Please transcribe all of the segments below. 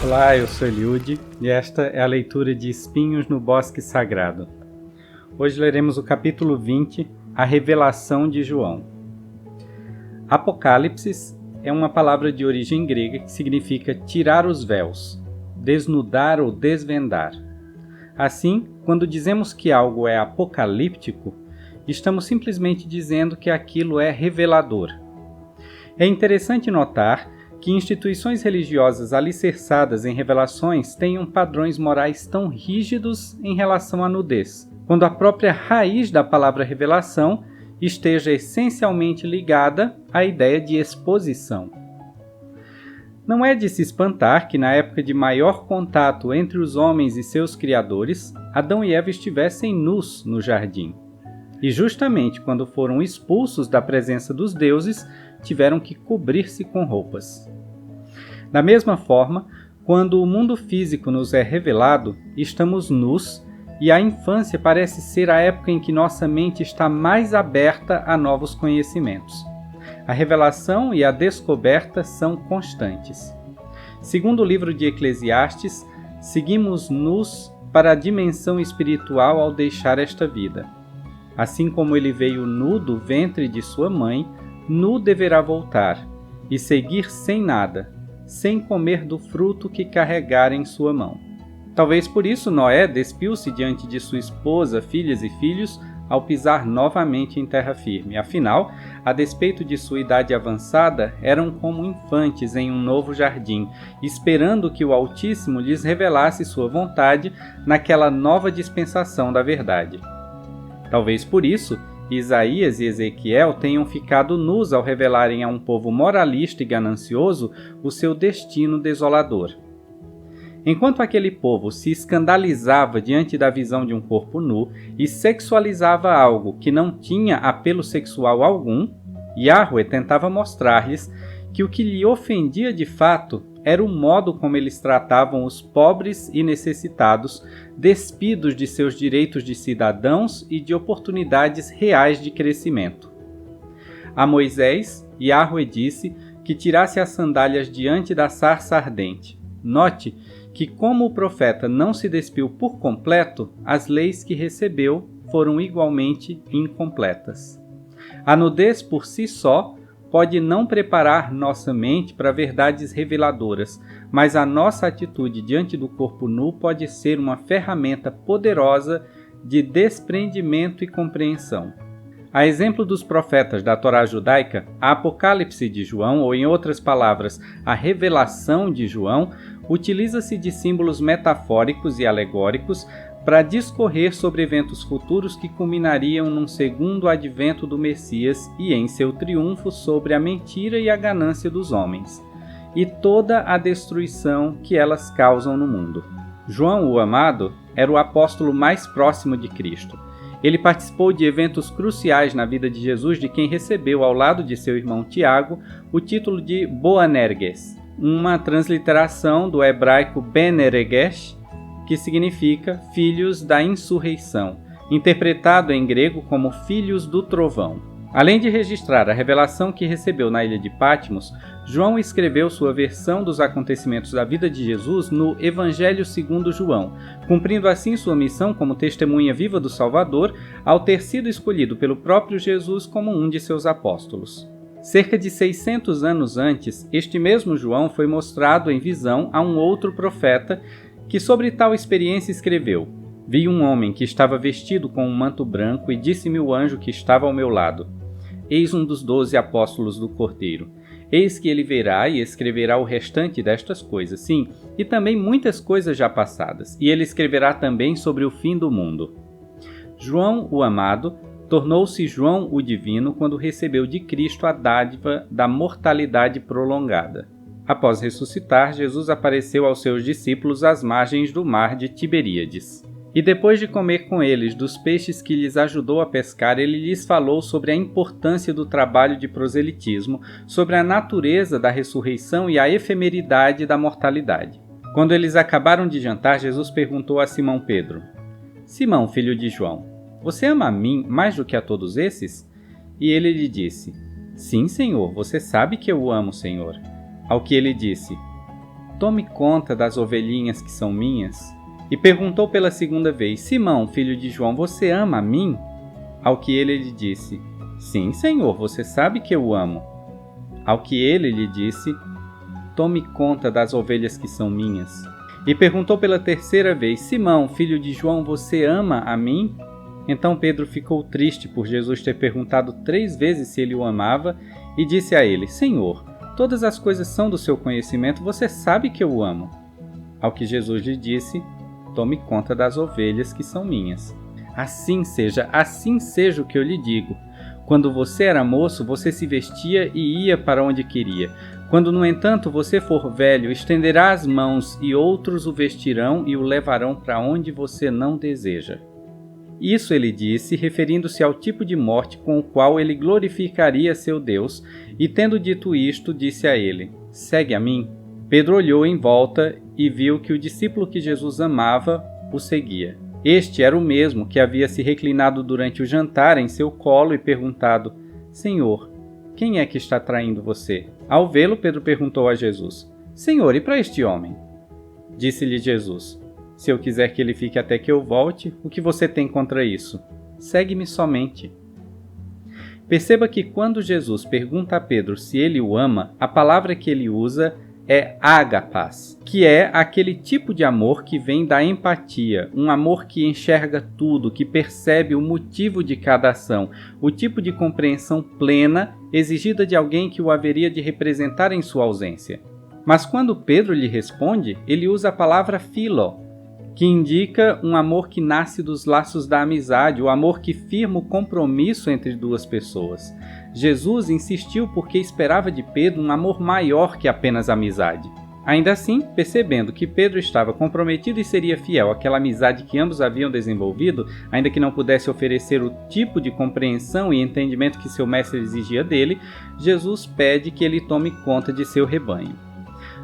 Olá, eu sou Eliude e esta é a leitura de Espinhos no Bosque Sagrado. Hoje leremos o capítulo 20, A Revelação de João. Apocalipse é uma palavra de origem grega que significa tirar os véus, desnudar ou desvendar. Assim, quando dizemos que algo é apocalíptico, estamos simplesmente dizendo que aquilo é revelador. É interessante notar que instituições religiosas alicerçadas em revelações tenham padrões morais tão rígidos em relação à nudez, quando a própria raiz da palavra revelação esteja essencialmente ligada à ideia de exposição. Não é de se espantar que, na época de maior contato entre os homens e seus criadores, Adão e Eva estivessem nus no jardim. E justamente quando foram expulsos da presença dos deuses, tiveram que cobrir-se com roupas. Da mesma forma, quando o mundo físico nos é revelado, estamos nus e a infância parece ser a época em que nossa mente está mais aberta a novos conhecimentos. A revelação e a descoberta são constantes. Segundo o livro de Eclesiastes, seguimos nus para a dimensão espiritual ao deixar esta vida. Assim como ele veio nu do ventre de sua mãe, nu deverá voltar e seguir sem nada, sem comer do fruto que carregar em sua mão. Talvez por isso Noé despiu-se diante de sua esposa, filhas e filhos, ao pisar novamente em terra firme. Afinal, a despeito de sua idade avançada, eram como infantes em um novo jardim, esperando que o Altíssimo lhes revelasse sua vontade naquela nova dispensação da verdade. Talvez por isso, Isaías e Ezequiel tenham ficado nus ao revelarem a um povo moralista e ganancioso o seu destino desolador. Enquanto aquele povo se escandalizava diante da visão de um corpo nu e sexualizava algo que não tinha apelo sexual algum, Yahweh tentava mostrar-lhes que o que lhe ofendia de fato era o modo como eles tratavam os pobres e necessitados, despidos de seus direitos de cidadãos e de oportunidades reais de crescimento. A Moisés, Yahweh disse que tirasse as sandálias diante da sarça ardente. Note que, como o profeta não se despiu por completo, as leis que recebeu foram igualmente incompletas. A nudez por si só pode não preparar nossa mente para verdades reveladoras, mas a nossa atitude diante do corpo nu pode ser uma ferramenta poderosa de desprendimento e compreensão. A exemplo dos profetas da Torá judaica, a Apocalipse de João, ou em outras palavras, a Revelação de João, utiliza-se de símbolos metafóricos e alegóricos para discorrer sobre eventos futuros que culminariam num segundo advento do Messias e em seu triunfo sobre a mentira e a ganância dos homens, e toda a destruição que elas causam no mundo. João, o Amado, era o apóstolo mais próximo de Cristo. Ele participou de eventos cruciais na vida de Jesus, de quem recebeu, ao lado de seu irmão Tiago, o título de Boanerges, uma transliteração do hebraico Beneregesh, que significa filhos da insurreição, interpretado em grego como filhos do trovão. Além de registrar a revelação que recebeu na ilha de Patmos, João escreveu sua versão dos acontecimentos da vida de Jesus no Evangelho segundo João, cumprindo assim sua missão como testemunha viva do Salvador, ao ter sido escolhido pelo próprio Jesus como um de seus apóstolos. Cerca de 600 anos antes, este mesmo João foi mostrado em visão a um outro profeta que sobre tal experiência escreveu: Vi um homem que estava vestido com um manto branco e disse-me o anjo que estava ao meu lado: Eis um dos 12 apóstolos do Cordeiro. Eis que ele verá e escreverá o restante destas coisas, sim, e também muitas coisas já passadas, e ele escreverá também sobre o fim do mundo. João, o Amado, tornou-se João o Divino quando recebeu de Cristo a dádiva da mortalidade prolongada. Após ressuscitar, Jesus apareceu aos seus discípulos às margens do mar de Tiberíades. E depois de comer com eles dos peixes que lhes ajudou a pescar, ele lhes falou sobre a importância do trabalho de proselitismo, sobre a natureza da ressurreição e a efemeridade da mortalidade. Quando eles acabaram de jantar, Jesus perguntou a Simão Pedro: Simão, filho de João, você ama a mim mais do que a todos esses? E ele lhe disse: Sim, Senhor, você sabe que eu o amo, Senhor. Ao que ele disse: Tome conta das ovelhinhas que são minhas. E perguntou pela segunda vez: Simão, filho de João, você ama a mim? Ao que ele lhe disse: Sim, Senhor, você sabe que eu o amo. Ao que ele lhe disse: Tome conta das ovelhas que são minhas. E perguntou pela terceira vez: Simão, filho de João, você ama a mim? Então Pedro ficou triste por Jesus ter perguntado 3 vezes se ele o amava e disse a ele: Senhor, todas as coisas são do seu conhecimento, você sabe que eu o amo. Ao que Jesus lhe disse: Tome conta das ovelhas que são minhas. Assim seja o que eu lhe digo. Quando você era moço, você se vestia e ia para onde queria. Quando, no entanto, você for velho, estenderá as mãos e outros o vestirão e o levarão para onde você não deseja. Isso ele disse, referindo-se ao tipo de morte com o qual ele glorificaria seu Deus, e tendo dito isto, disse a ele: Segue a mim. Pedro olhou em volta e viu que o discípulo que Jesus amava o seguia. Este era o mesmo que havia se reclinado durante o jantar em seu colo e perguntado: Senhor, quem é que está traindo você? Ao vê-lo, Pedro perguntou a Jesus: Senhor, e para este homem? Disse-lhe Jesus: Se eu quiser que ele fique até que eu volte, o que você tem contra isso? Segue-me somente. Perceba que quando Jesus pergunta a Pedro se ele o ama, a palavra que ele usa é ágapás, que é aquele tipo de amor que vem da empatia, um amor que enxerga tudo, que percebe o motivo de cada ação, o tipo de compreensão plena exigida de alguém que o haveria de representar em sua ausência. Mas quando Pedro lhe responde, ele usa a palavra philo, que indica um amor que nasce dos laços da amizade, o amor que firma o compromisso entre duas pessoas. Jesus insistiu porque esperava de Pedro um amor maior que apenas amizade. Ainda assim, percebendo que Pedro estava comprometido e seria fiel àquela amizade que ambos haviam desenvolvido, ainda que não pudesse oferecer o tipo de compreensão e entendimento que seu mestre exigia dele, Jesus pede que ele tome conta de seu rebanho.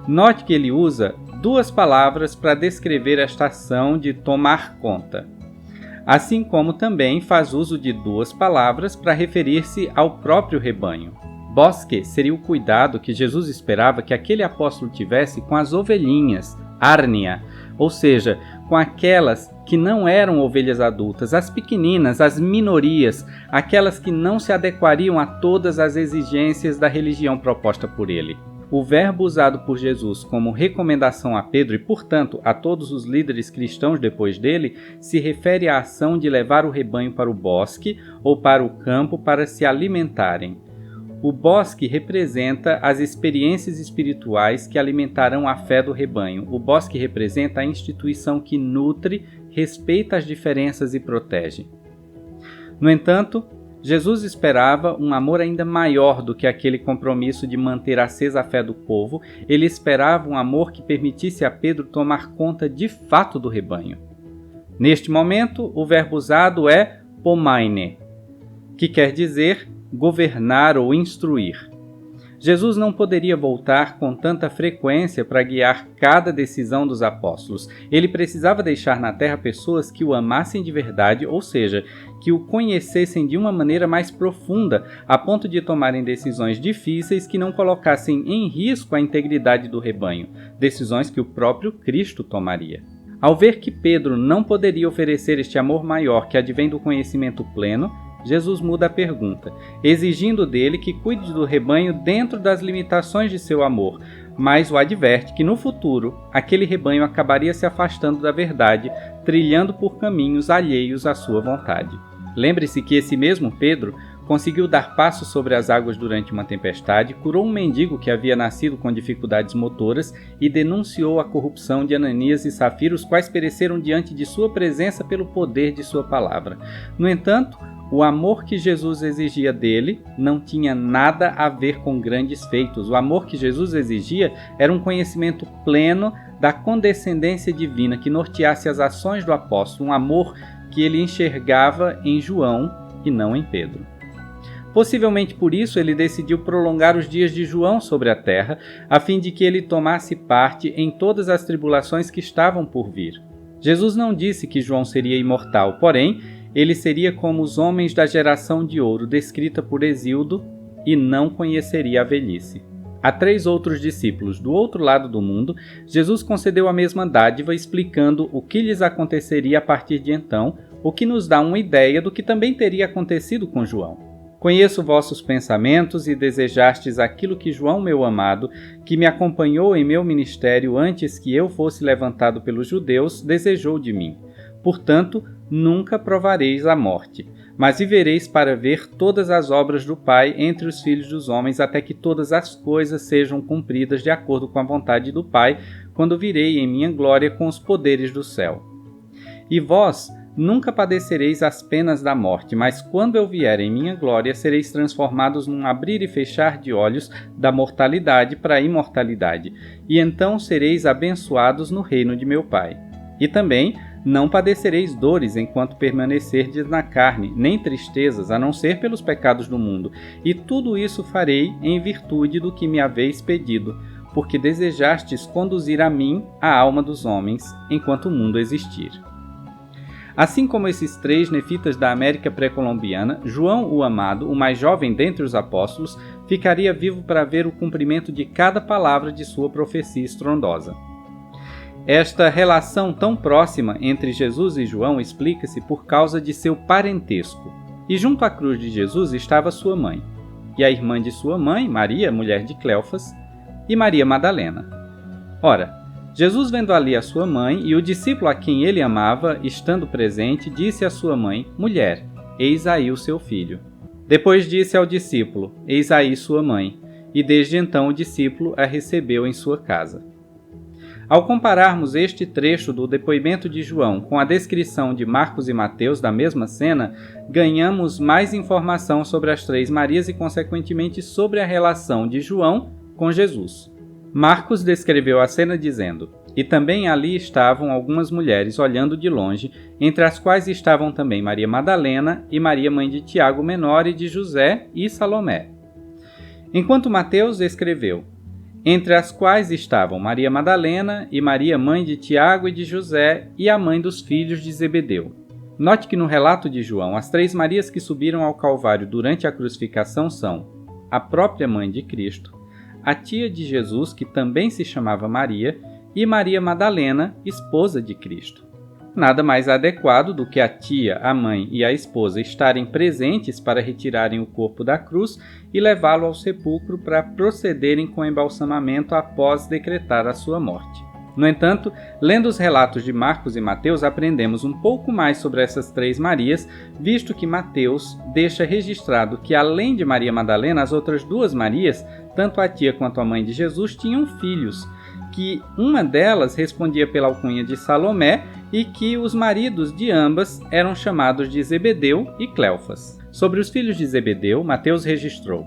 Note que ele usa 2 palavras para descrever esta ação de tomar conta, assim como também faz uso de 2 palavras para referir-se ao próprio rebanho. Bosque seria o cuidado que Jesus esperava que aquele apóstolo tivesse com as ovelhinhas, árnia, ou seja, com aquelas que não eram ovelhas adultas, as pequeninas, as minorias, aquelas que não se adequariam a todas as exigências da religião proposta por ele. O verbo usado por Jesus como recomendação a Pedro e, portanto, a todos os líderes cristãos depois dele, se refere à ação de levar o rebanho para o bosque ou para o campo para se alimentarem. O bosque representa as experiências espirituais que alimentarão a fé do rebanho. O bosque representa a instituição que nutre, respeita as diferenças e protege. No entanto, Jesus esperava um amor ainda maior do que aquele compromisso de manter acesa a fé do povo. Ele esperava um amor que permitisse a Pedro tomar conta de fato do rebanho. Neste momento, o verbo usado é pomaine, que quer dizer governar ou instruir. Jesus não poderia voltar com tanta frequência para guiar cada decisão dos apóstolos. Ele precisava deixar na terra pessoas que o amassem de verdade, ou seja, que o conhecessem de uma maneira mais profunda, a ponto de tomarem decisões difíceis que não colocassem em risco a integridade do rebanho, decisões que o próprio Cristo tomaria. Ao ver que Pedro não poderia oferecer este amor maior que advém do conhecimento pleno, Jesus muda a pergunta, exigindo dele que cuide do rebanho dentro das limitações de seu amor, mas o adverte que no futuro aquele rebanho acabaria se afastando da verdade, trilhando por caminhos alheios à sua vontade. Lembre-se que esse mesmo Pedro conseguiu dar passos sobre as águas durante uma tempestade, curou um mendigo que havia nascido com dificuldades motoras e denunciou a corrupção de Ananias e Safira, os quais pereceram diante de sua presença pelo poder de sua palavra. No entanto, o amor que Jesus exigia dele não tinha nada a ver com grandes feitos. O amor que Jesus exigia era um conhecimento pleno da condescendência divina que norteasse as ações do apóstolo, um amor que ele enxergava em João e não em Pedro. Possivelmente por isso ele decidiu prolongar os dias de João sobre a terra, a fim de que ele tomasse parte em todas as tribulações que estavam por vir. Jesus não disse que João seria imortal, porém, ele seria como os homens da geração de ouro descrita por Hesíodo e não conheceria a velhice. A 3 outros discípulos do outro lado do mundo, Jesus concedeu a mesma dádiva, explicando o que lhes aconteceria a partir de então, o que nos dá uma ideia do que também teria acontecido com João. Conheço vossos pensamentos e desejastes aquilo que João, meu amado, que me acompanhou em meu ministério antes que eu fosse levantado pelos judeus, desejou de mim. Portanto, nunca provareis a morte, mas vivereis para ver todas as obras do Pai entre os filhos dos homens, até que todas as coisas sejam cumpridas de acordo com a vontade do Pai, quando virei em minha glória com os poderes do céu. E vós nunca padecereis as penas da morte, mas quando eu vier em minha glória, sereis transformados num abrir e fechar de olhos da mortalidade para a imortalidade, e então sereis abençoados no reino de meu Pai. E também não padecereis dores enquanto permanecerdes na carne, nem tristezas, a não ser pelos pecados do mundo. E tudo isso farei em virtude do que me haveis pedido, porque desejastes conduzir a mim a alma dos homens, enquanto o mundo existir. Assim como esses 3 nefitas da América pré-colombiana, João o Amado, o mais jovem dentre os apóstolos, ficaria vivo para ver o cumprimento de cada palavra de sua profecia estrondosa. Esta relação tão próxima entre Jesus e João explica-se por causa de seu parentesco. E junto à cruz de Jesus estava sua mãe, e a irmã de sua mãe, Maria, mulher de Cleofas, e Maria Madalena. Ora, Jesus, vendo ali a sua mãe e o discípulo a quem ele amava, estando presente, disse à sua mãe: Mulher, eis aí o seu filho. Depois disse ao discípulo: Eis aí sua mãe. E desde então o discípulo a recebeu em sua casa. Ao compararmos este trecho do depoimento de João com a descrição de Marcos e Mateus da mesma cena, ganhamos mais informação sobre as 3 Marias e, consequentemente, sobre a relação de João com Jesus. Marcos descreveu a cena dizendo: E também ali estavam algumas mulheres olhando de longe, entre as quais estavam também Maria Madalena e Maria, mãe de Tiago menor e de José e Salomé. Enquanto Mateus escreveu: Entre as quais estavam Maria Madalena e Maria, mãe de Tiago e de José, e a mãe dos filhos de Zebedeu. Note que no relato de João, as 3 Marias que subiram ao Calvário durante a crucificação são a própria mãe de Cristo, a tia de Jesus, que também se chamava Maria, e Maria Madalena, esposa de Cristo. Nada mais adequado do que a tia, a mãe e a esposa estarem presentes para retirarem o corpo da cruz e levá-lo ao sepulcro para procederem com o embalsamamento após decretar a sua morte. No entanto, lendo os relatos de Marcos e Mateus, aprendemos um pouco mais sobre essas 3 Marias, visto que Mateus deixa registrado que, além de Maria Madalena, as outras 2 Marias, tanto a tia quanto a mãe de Jesus, tinham filhos, que uma delas respondia pela alcunha de Salomé e que os maridos de ambas eram chamados de Zebedeu e Cleofas. Sobre os filhos de Zebedeu, Mateus registrou: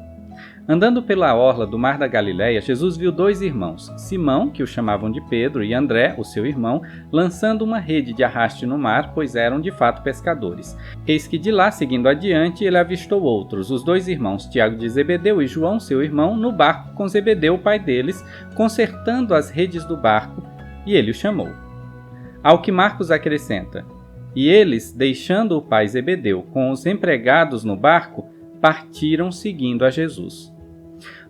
Andando pela orla do mar da Galileia, Jesus viu 2 irmãos, Simão, que o chamavam de Pedro, e André, o seu irmão, lançando uma rede de arraste no mar, pois eram de fato pescadores. Eis que de lá, seguindo adiante, ele avistou outros, os 2 irmãos, Tiago de Zebedeu e João, seu irmão, no barco com Zebedeu, o pai deles, consertando as redes do barco, e ele o chamou. Ao que Marcos acrescenta: E eles, deixando o pai Zebedeu com os empregados no barco, partiram seguindo a Jesus.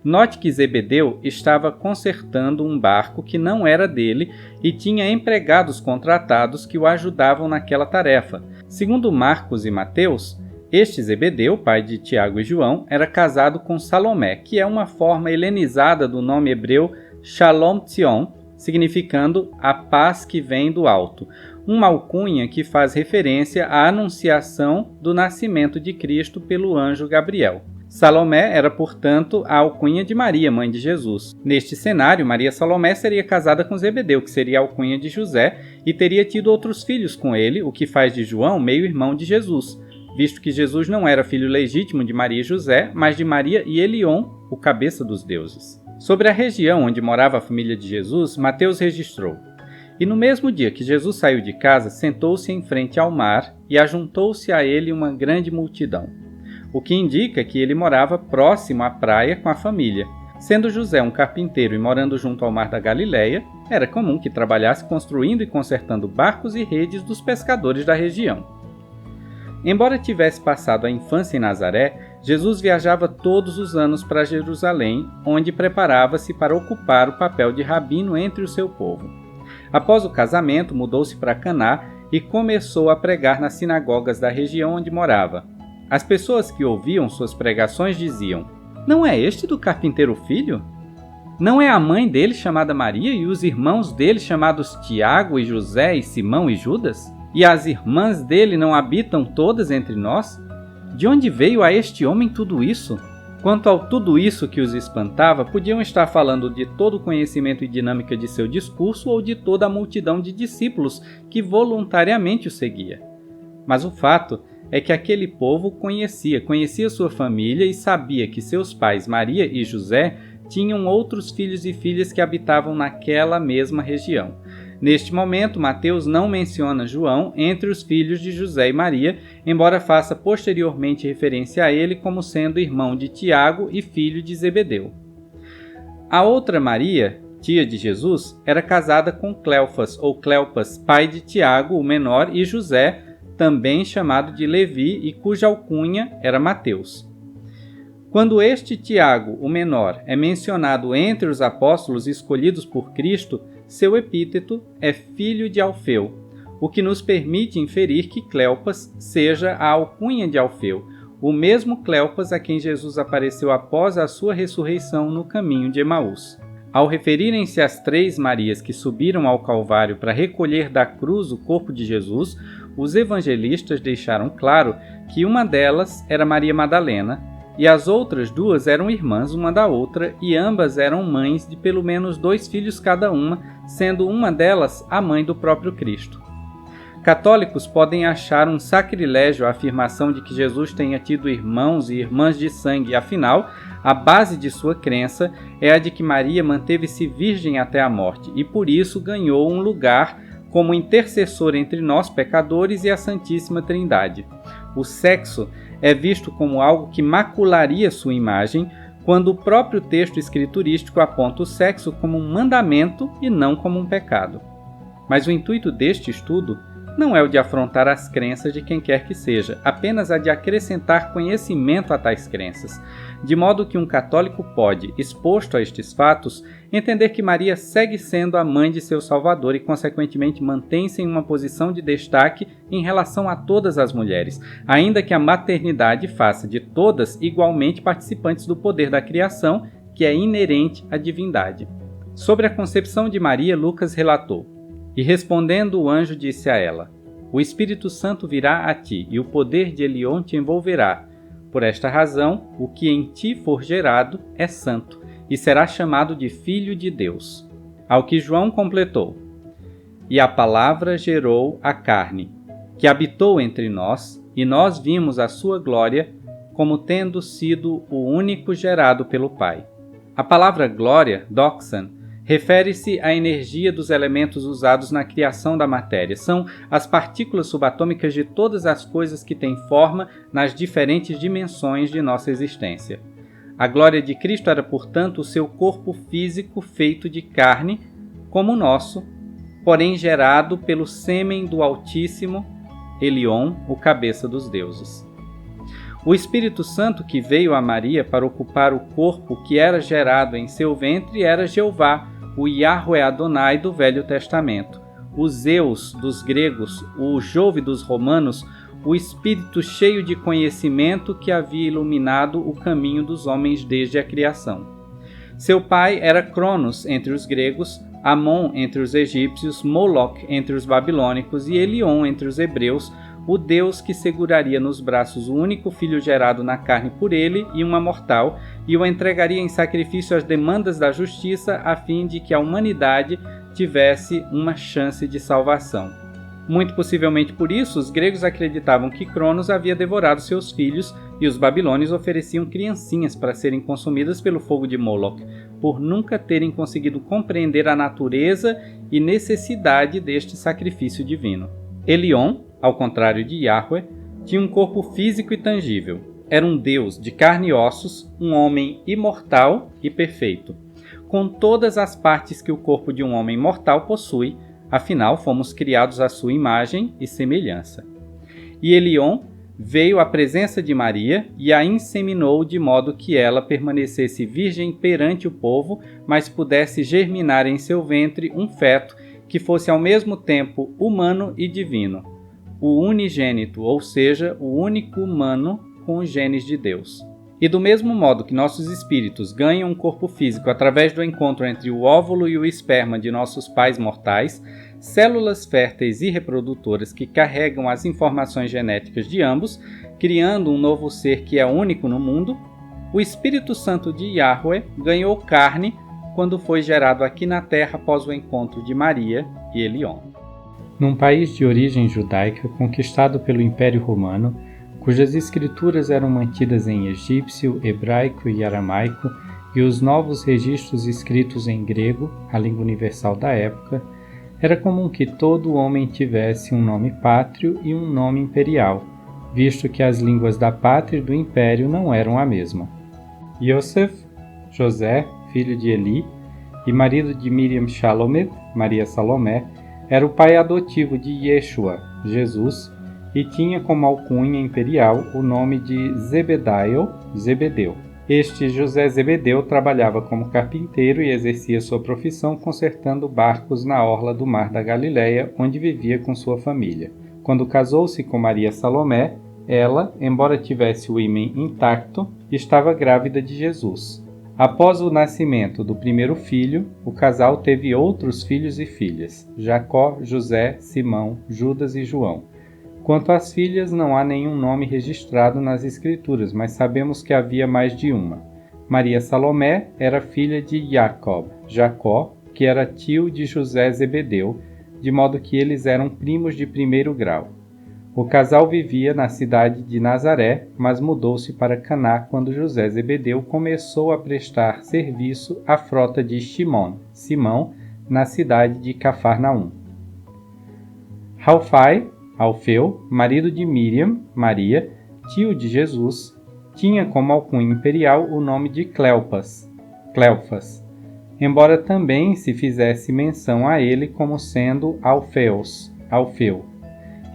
Note que Zebedeu estava consertando um barco que não era dele e tinha empregados contratados que o ajudavam naquela tarefa. Segundo Marcos e Mateus, este Zebedeu, pai de Tiago e João, era casado com Salomé, que é uma forma helenizada do nome hebreu Shalom Tzion, significando a paz que vem do alto, uma alcunha que faz referência à anunciação do nascimento de Cristo pelo anjo Gabriel. Salomé era, portanto, a alcunha de Maria, mãe de Jesus. Neste cenário, Maria Salomé seria casada com Zebedeu, que seria a alcunha de José, e teria tido outros filhos com ele, o que faz de João meio-irmão de Jesus, visto que Jesus não era filho legítimo de Maria e José, mas de Maria e Elion, o cabeça dos deuses. Sobre a região onde morava a família de Jesus, Mateus registrou: E no mesmo dia que Jesus saiu de casa, sentou-se em frente ao mar e ajuntou-se a ele uma grande multidão, o que indica que ele morava próximo à praia com a família. Sendo José um carpinteiro e morando junto ao mar da Galileia, era comum que trabalhasse construindo e consertando barcos e redes dos pescadores da região. Embora tivesse passado a infância em Nazaré, Jesus viajava todos os anos para Jerusalém, onde preparava-se para ocupar o papel de rabino entre o seu povo. Após o casamento, mudou-se para Caná e começou a pregar nas sinagogas da região onde morava. As pessoas que ouviam suas pregações diziam: "Não é este do carpinteiro filho? Não é a mãe dele chamada Maria e os irmãos dele chamados Tiago e José e Simão e Judas? E as irmãs dele não habitam todas entre nós? De onde veio a este homem tudo isso?" Quanto ao tudo isso que os espantava, podiam estar falando de todo o conhecimento e dinâmica de seu discurso ou de toda a multidão de discípulos que voluntariamente o seguia. Mas o fato é que aquele povo conhecia sua família e sabia que seus pais, Maria e José, tinham outros filhos e filhas que habitavam naquela mesma região. Neste momento, Mateus não menciona João entre os filhos de José e Maria, embora faça posteriormente referência a ele como sendo irmão de Tiago e filho de Zebedeu. A outra Maria, tia de Jesus, era casada com Cleofas ou Cleopas, pai de Tiago, o menor, e José, também chamado de Levi e cuja alcunha era Mateus. Quando este Tiago, o menor, é mencionado entre os apóstolos escolhidos por Cristo, seu epíteto é filho de Alfeu, o que nos permite inferir que Cleopas seja a alcunha de Alfeu, o mesmo Cleopas a quem Jesus apareceu após a sua ressurreição no caminho de Emaús. Ao referirem-se às 3 Marias que subiram ao Calvário para recolher da cruz o corpo de Jesus, os evangelistas deixaram claro que uma delas era Maria Madalena, e as outras 2 eram irmãs uma da outra, e ambas eram mães de pelo menos 2 filhos cada uma, sendo uma delas a mãe do próprio Cristo. Católicos podem achar um sacrilégio a afirmação de que Jesus tenha tido irmãos e irmãs de sangue, afinal, a base de sua crença é a de que Maria manteve-se virgem até a morte e por isso ganhou um lugar como intercessor entre nós pecadores e a Santíssima Trindade. O sexo é visto como algo que macularia sua imagem, quando o próprio texto escriturístico aponta o sexo como um mandamento e não como um pecado. Mas o intuito deste estudo não é o de afrontar as crenças de quem quer que seja, apenas a de acrescentar conhecimento a tais crenças, de modo que um católico pode, exposto a estes fatos, entender que Maria segue sendo a mãe de seu Salvador e, consequentemente, mantém-se em uma posição de destaque em relação a todas as mulheres, ainda que a maternidade faça de todas igualmente participantes do poder da criação, que é inerente à divindade. Sobre a concepção de Maria, Lucas relatou: "E respondendo o anjo disse a ela: O Espírito Santo virá a ti, e o poder de Elion te envolverá. Por esta razão, o que em ti for gerado é santo, e será chamado de Filho de Deus." Ao que João completou: "E a palavra gerou a carne, que habitou entre nós, e nós vimos a sua glória, como tendo sido o único gerado pelo Pai." A palavra glória, doxan, refere-se à energia dos elementos usados na criação da matéria. São as partículas subatômicas de todas as coisas que têm forma nas diferentes dimensões de nossa existência. A glória de Cristo era, portanto, o seu corpo físico feito de carne, como o nosso, porém gerado pelo sêmen do Altíssimo, Elion, o cabeça dos deuses. O Espírito Santo que veio a Maria para ocupar o corpo que era gerado em seu ventre era Jeová, o Yahweh Adonai do Velho Testamento, o Zeus dos gregos, o Jove dos romanos, o Espírito cheio de conhecimento que havia iluminado o caminho dos homens desde a criação. Seu pai era Cronos entre os gregos, Amon entre os egípcios, Moloch entre os babilônicos e Elion entre os hebreus, o Deus que seguraria nos braços o único filho gerado na carne por ele e uma mortal, e o entregaria em sacrifício às demandas da justiça, a fim de que a humanidade tivesse uma chance de salvação. Muito possivelmente por isso, os gregos acreditavam que Cronos havia devorado seus filhos, e os babilônios ofereciam criancinhas para serem consumidas pelo fogo de Moloch, por nunca terem conseguido compreender a natureza e necessidade deste sacrifício divino. Elion, ao contrário de Yahweh, tinha um corpo físico e tangível. Era um Deus de carne e ossos, um homem imortal e perfeito, com todas as partes que o corpo de um homem mortal possui, afinal fomos criados à sua imagem e semelhança. E Elion veio à presença de Maria e a inseminou de modo que ela permanecesse virgem perante o povo, mas pudesse germinar em seu ventre um feto que fosse ao mesmo tempo humano e divino, o unigênito, ou seja, o único humano com os genes de Deus. E do mesmo modo que nossos espíritos ganham um corpo físico através do encontro entre o óvulo e o esperma de nossos pais mortais, células férteis e reprodutoras que carregam as informações genéticas de ambos, criando um novo ser que é único no mundo, o Espírito Santo de Yahweh ganhou carne quando foi gerado aqui na Terra após o encontro de Maria e Elion. Num país de origem judaica conquistado pelo Império Romano, cujas escrituras eram mantidas em egípcio, hebraico e aramaico, e os novos registros escritos em grego, a língua universal da época, era comum que todo homem tivesse um nome pátrio e um nome imperial, visto que as línguas da pátria e do império não eram a mesma. Yosef, José, filho de Eli, e marido de Miriam Shalomet, Maria Salomé, era o pai adotivo de Yeshua, Jesus, e tinha como alcunha imperial o nome de Zebedeu. Este José Zebedeu trabalhava como carpinteiro e exercia sua profissão consertando barcos na orla do Mar da Galileia, onde vivia com sua família. Quando casou-se com Maria Salomé, ela, embora tivesse o ímen intacto, estava grávida de Jesus. Após o nascimento do primeiro filho, o casal teve outros filhos e filhas: Jacó, José, Simão, Judas e João. Quanto às filhas, não há nenhum nome registrado nas escrituras, mas sabemos que havia mais de uma. Maria Salomé era filha de Jacó, que era tio de José Zebedeu, de modo que eles eram primos de primeiro grau. O casal vivia na cidade de Nazaré, mas mudou-se para Caná quando José Zebedeu começou a prestar serviço à frota de Simão, na cidade de Cafarnaum. Alfeu, marido de Miriam, Maria, tio de Jesus, tinha como alcunha imperial o nome de Cleofas, embora também se fizesse menção a ele como sendo Alfeu.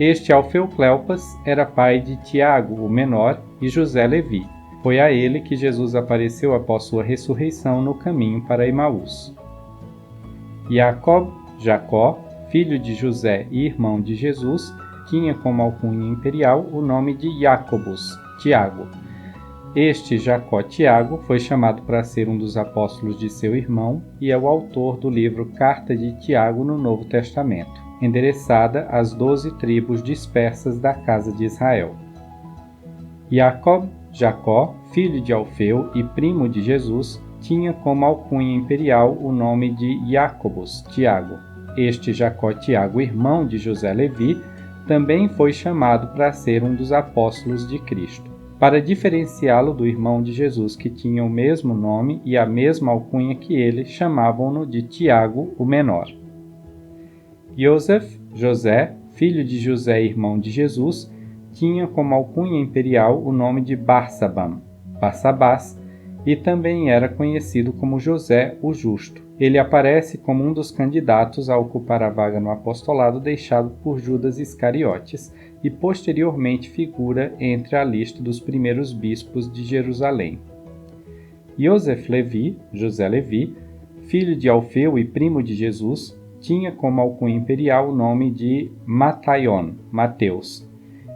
Este Alfeu Cleofas era pai de Tiago, o menor, e José Levi. Foi a ele que Jesus apareceu após sua ressurreição no caminho para Emaús. Jacó, filho de José e irmão de Jesus, tinha como alcunha imperial o nome de Jacobus, Tiago. Este Jacó Tiago foi chamado para ser um dos apóstolos de seu irmão e é o autor do livro Carta de Tiago no Novo Testamento, endereçada às 12 tribos dispersas da casa de Israel. Jacó, filho de Alfeu e primo de Jesus, tinha como alcunha imperial o nome de Jacobus, Tiago. Este Jacó Tiago, irmão de José Levi, também foi chamado para ser um dos apóstolos de Cristo. Para diferenciá-lo do irmão de Jesus que tinha o mesmo nome e a mesma alcunha que ele, chamavam-no de Tiago, o menor. José, filho de José e irmão de Jesus, tinha como alcunha imperial o nome de Barsabás, e também era conhecido como José o Justo. Ele aparece como um dos candidatos a ocupar a vaga no apostolado deixado por Judas Iscariotes e posteriormente figura entre a lista dos primeiros bispos de Jerusalém. José Levi, filho de Alfeu e primo de Jesus, tinha como alcunha imperial o nome de Mateus.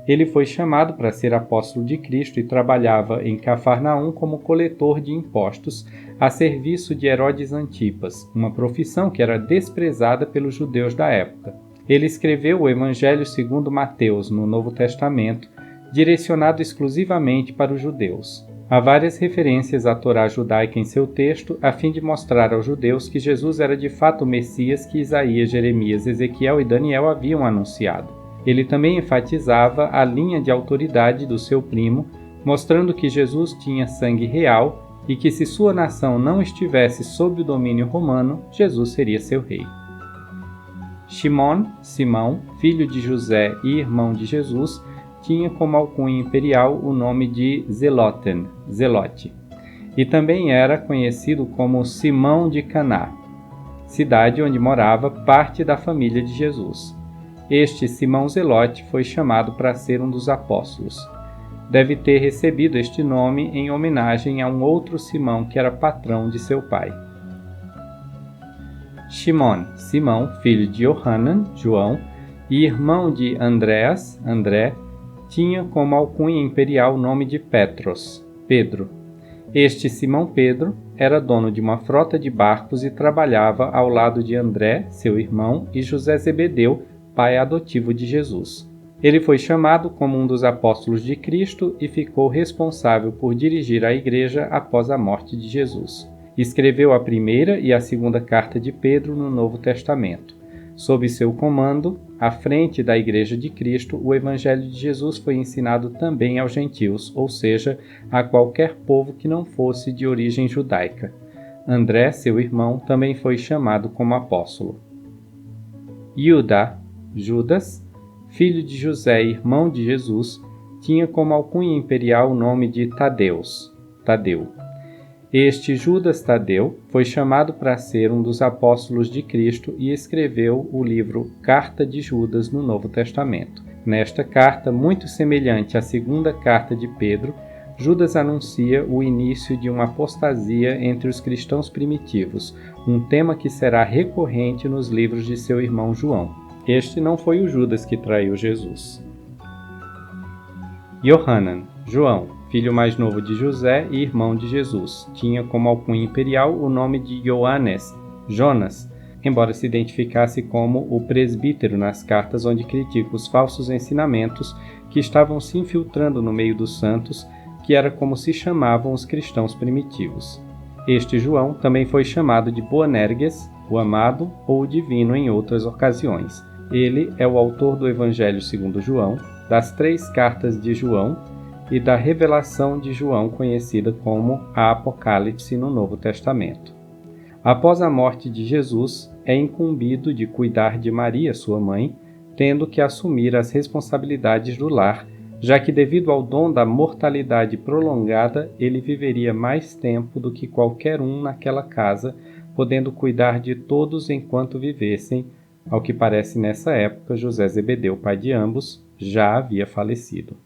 Ele foi chamado para ser apóstolo de Cristo e trabalhava em Cafarnaum como coletor de impostos a serviço de Herodes Antipas, uma profissão que era desprezada pelos judeus da época. Ele escreveu o Evangelho segundo Mateus no Novo Testamento, direcionado exclusivamente para os judeus. Há várias referências à Torá judaica em seu texto, a fim de mostrar aos judeus que Jesus era de fato o Messias que Isaías, Jeremias, Ezequiel e Daniel haviam anunciado. Ele também enfatizava a linha de autoridade do seu primo, mostrando que Jesus tinha sangue real e que se sua nação não estivesse sob o domínio romano, Jesus seria seu rei. Simão, filho de José e irmão de Jesus, tinha como alcunha imperial o nome de Zelote, e também era conhecido como Simão de Caná, cidade onde morava parte da família de Jesus. Este Simão Zelote foi chamado para ser um dos apóstolos. deve ter recebido este nome em homenagem a um outro Simão que era patrão de seu pai. Shimon, Simão, filho de Yohanan, João, e irmão de Andreas, André, tinha como alcunha imperial o nome de Petros, Pedro. Este Simão Pedro era dono de uma frota de barcos e trabalhava ao lado de André, seu irmão, e José Zebedeu, pai adotivo de Jesus. Ele foi chamado como um dos apóstolos de Cristo e ficou responsável por dirigir a igreja após a morte de Jesus. Escreveu a primeira e a segunda carta de Pedro no Novo Testamento. Sob seu comando, à frente da Igreja de Cristo, o Evangelho de Jesus foi ensinado também aos gentios, ou seja, a qualquer povo que não fosse de origem judaica. André, seu irmão, também foi chamado como apóstolo. Judas, filho de José e irmão de Jesus, tinha como alcunha imperial o nome de Tadeu. Este Judas Tadeu foi chamado para ser um dos apóstolos de Cristo e escreveu o livro Carta de Judas no Novo Testamento. Nesta carta, muito semelhante à segunda carta de Pedro, Judas anuncia o início de uma apostasia entre os cristãos primitivos, um tema que será recorrente nos livros de seu irmão João. Este não foi o Judas que traiu Jesus. Yohanan, João, filho mais novo de José e irmão de Jesus, tinha como alcunha imperial o nome de Jonas, embora se identificasse como o presbítero nas cartas onde critica os falsos ensinamentos que estavam se infiltrando no meio dos santos, que era como se chamavam os cristãos primitivos. Este João também foi chamado de Boanerges, o amado ou o divino em outras ocasiões. Ele é o autor do Evangelho segundo João, das 3 cartas de João e da revelação de João, conhecida como a Apocalipse no Novo Testamento. Após a morte de Jesus, é incumbido de cuidar de Maria, sua mãe, tendo que assumir as responsabilidades do lar, já que devido ao dom da mortalidade prolongada, ele viveria mais tempo do que qualquer um naquela casa, podendo cuidar de todos enquanto vivessem. Ao que parece nessa época, José Zebedeu, pai de ambos, já havia falecido.